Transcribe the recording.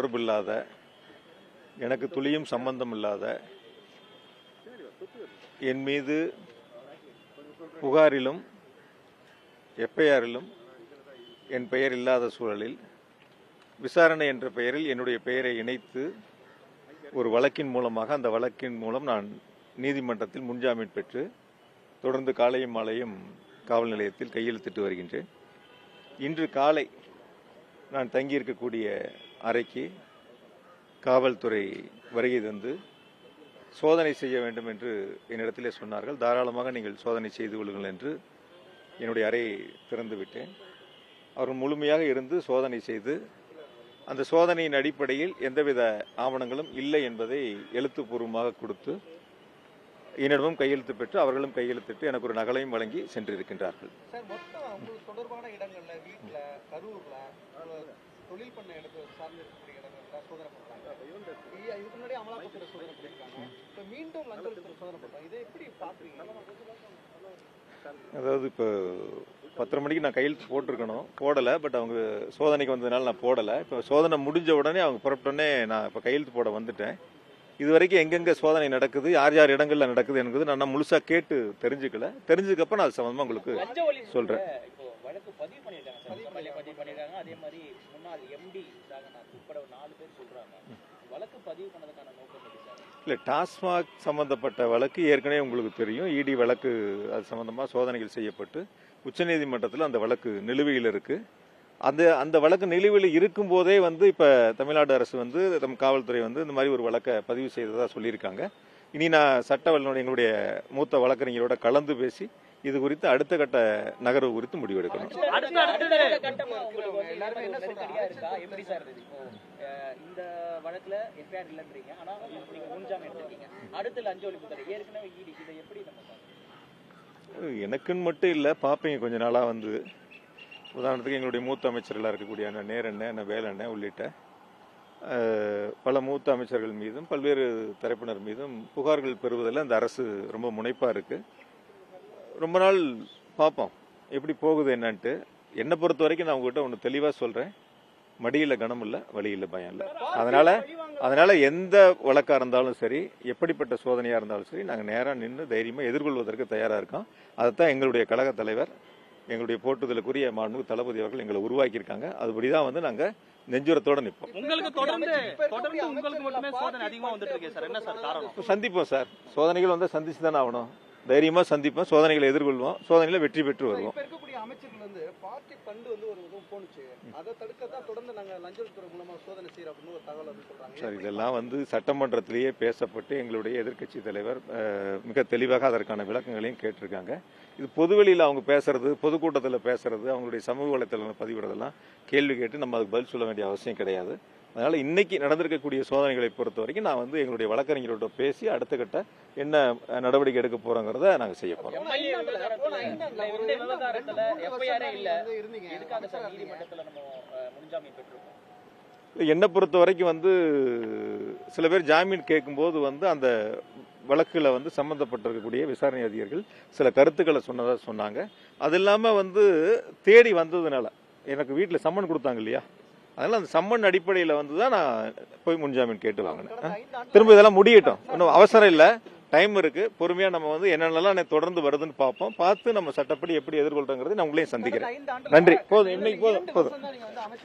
தொடர்பில்லாத, எனக்கு துளியும் சம்பந்தம் இல்லாத, என் மீது புகாரிலும் எஃப்ஐஆரிலும் என் பெயர் இல்லாத சூழலில் விசாரணை என்ற பெயரில் என்னுடைய பெயரை இணைத்து ஒரு வழக்கின் மூலமாக, அந்த வழக்கின் மூலம் நான் நீதிமன்றத்தில் முன்ஜாமீன் பெற்று தொடர்ந்து காலையும் மாலையும் காவல் நிலையத்தில் கையெழுத்திட்டு வருகின்றேன். இன்று காலை நான் தங்கியிருக்கக்கூடிய அறைக்கு காவல்துறை வருகை தந்து சோதனை செய்ய வேண்டும் என்று என்னிடத்திலே சொன்னார்கள். தாராளமாக நீங்கள் சோதனை செய்து கொள்ளுங்கள் என்று என்னுடைய அறையை திறந்து விட்டேன். அவர்கள் முழுமையாக இருந்து சோதனை செய்து, அந்த சோதனையின் அடிப்படையில் எந்தவித ஆவணங்களும் இல்லை என்பதை எழுத்துப்பூர்வமாக கொடுத்து என்னிடமும் கையெழுத்து பெற்று அவர்களும் கையெழுத்திட்டு எனக்கு ஒரு நகலையும் வழங்கி சென்றிருக்கின்றார்கள். தொடர்பான இடங்கள்ல, வீட்டுல, கரூர்ல, தொழில் பண்ண இடத்துல சார்ந்திருக்கக்கூடிய இடங்கள்ல சோதனை பண்றாங்க. இதுக்கு முன்னாடி அமலாக்கத்துறை சோதனை பண்ணிருக்காங்க. இப்ப மீண்டும் லஞ்ச ஒழிப்புத்துறை சோதனை பண்றாங்க. இதை எப்படி பாக்குறீங்க? அதாவது இப்போ 10:30 மணிக்கு நான் கையெழுத்து போட்டிருக்கணும், போடலை. பட் அவங்க சோதனைக்கு வந்ததுனால நான் போடலை. இப்போ சோதனை முடிஞ்ச உடனே அவங்க புறப்பட்டோடனே நான் இப்போ கையெழுத்து போட வந்துட்டேன். இது வரைக்கும் எங்கெங்க சோதனை நடக்குது, யார் யார் இடங்கள்ல நடக்குது என்பது நான் முழுசா கேட்டு தெரிஞ்சுக்கப்ப நான் அது சம்பந்தமா உங்களுக்கு சொல்றேன். இல்ல, டாஸ்மாக் சம்பந்தப்பட்ட வழக்கு ஏற்கனவே உங்களுக்கு தெரியும். இடி வழக்கு அது சம்பந்தமா சோதனைகள் செய்யப்பட்டு உச்சநீதிமன்றத்தில் அந்த வழக்கு நிலுவையில் இருக்கு. அந்த வழக்கு நிலுவையில் இருக்கும் போதே இப்ப தமிழ்நாடு அரசு நம் காவல்துறை இந்த மாதிரி ஒரு வழக்கை பதிவு செய்ததா சொல்லியிருக்காங்க. இனி நான் சட்ட வல்லுநர் எங்களுடைய மூத்த வழக்கறிஞரோட கலந்து பேசி இது குறித்து அடுத்த கட்ட நகர்வு குறித்து முடிவெடுக்கணும். எனக்குன்னு மட்டும் இல்ல, பாப்பீங்க கொஞ்ச நாளா உதாரணத்துக்கு எங்களுடைய மூத்த அமைச்சர்களாக இருக்கக்கூடிய நேரண்ணன், வேலண்ணன் உள்ளிட்ட பல மூத்த அமைச்சர்கள் மீதும் பல்வேறு தரப்பினர் மீதும் புகார்கள் பெறுவதில் அந்த அரசு ரொம்ப முனைப்பா இருக்கு. ரொம்ப நாள் பார்ப்போம் எப்படி போகுது என்னன்ட்டு. என்னை பொறுத்த வரைக்கும் நான் உங்ககிட்ட ஒன்று தெளிவாக சொல்றேன், மடியில் கனம் இல்லை, வழியில் பயம் இல்லை. அதனால எந்த வழக்காக இருந்தாலும் சரி, எப்படிப்பட்ட சோதனையாக இருந்தாலும் சரி, நாங்கள் நேராக நின்று தைரியமாக எதிர்கொள்வதற்கு தயாராக இருக்கோம். அதைத்தான் எங்களுடைய கழக தலைவர், எங்களுடைய போட்டுதலுக்குரிய மாண்புமிகு தளபதி அவர்கள் எங்களை உருவாக்கியிருக்காங்க. அதுபடிதான் நாங்க நெஞ்சுரத்தோட நிற்போம். சந்திப்போம் சார், சோதனைகள் சந்திச்சு தானே ஆகணும். தைரியமா சந்திப்போம், சோதனைகளை எதிர்கொள்வோம், சோதனைகளை வெற்றி பெற்று வருவோம். பார்ட்டி ஃபண்ட் ஒரு போனுச்சு, அதை தடுக்கத்தான் தொடர்ந்து நாங்க லஞ்ச ஒழிப்புத்துறை மூலமா சோதனை செய்யறோம் அப்படின்னு ஒரு தகவல் சொல்றாங்க சார். இதெல்லாம் சட்டமன்றத்திலேயே பேசப்பட்டு எங்களுடைய எதிர்க்கட்சி தலைவர் மிக தெளிவாக அதற்கான விளக்கங்களையும் கேட்டிருக்காங்க. இது பொதுவெளியில் அவங்க பேசுறது, பொதுக்கூட்டத்தில் பேசுறது, அவங்களுடைய சமூக வலைத்தளங்களை பதிவிடுறதெல்லாம் கேள்வி கேட்டு நம்ம அதுக்கு பதில் சொல்ல வேண்டிய அவசியம் கிடையாது. அதனால இன்னைக்கு நடந்திருக்கக்கூடிய சோதனைகளை பொறுத்த வரைக்கும் நான் எங்களுடைய வழக்கறிஞரோட பேசி அடுத்த கட்ட என்ன நடவடிக்கை எடுக்க போறோங்கிறத நாங்க செய்ய போறோம். என்னை பொறுத்த வரைக்கும் சில பேர் ஜாமீன் கேட்கும்போது அந்த வழக்குல சம்பந்தப்பட்டிருக்கக்கூடிய விசாரணை அதிகாரிகள் சில கருத்துக்களை சொன்னாங்க. அது இல்லாம தேடி வந்ததுனால எனக்கு வீட்டுல சம்மன் கொடுத்தாங்க இல்லையா, அதனால அந்த சம்மன் அடிப்படையில் தான் நான் போய் முன்ஜாமீன் கேட்டு வாங்கினேன். திரும்ப இதெல்லாம் முடியட்டும், இன்னும் அவசரம் இல்லை, டைம் இருக்கு. பொறுமையா நம்ம என்னென்னலாம் தொடர்ந்து வருதுன்னு பார்த்து நம்ம சட்டப்படி எப்படி எதிர்கொள்றோங்கிறது நான் உங்களையும் சந்திக்கிறேன். நன்றி. போதும், இன்னைக்கு போதும்.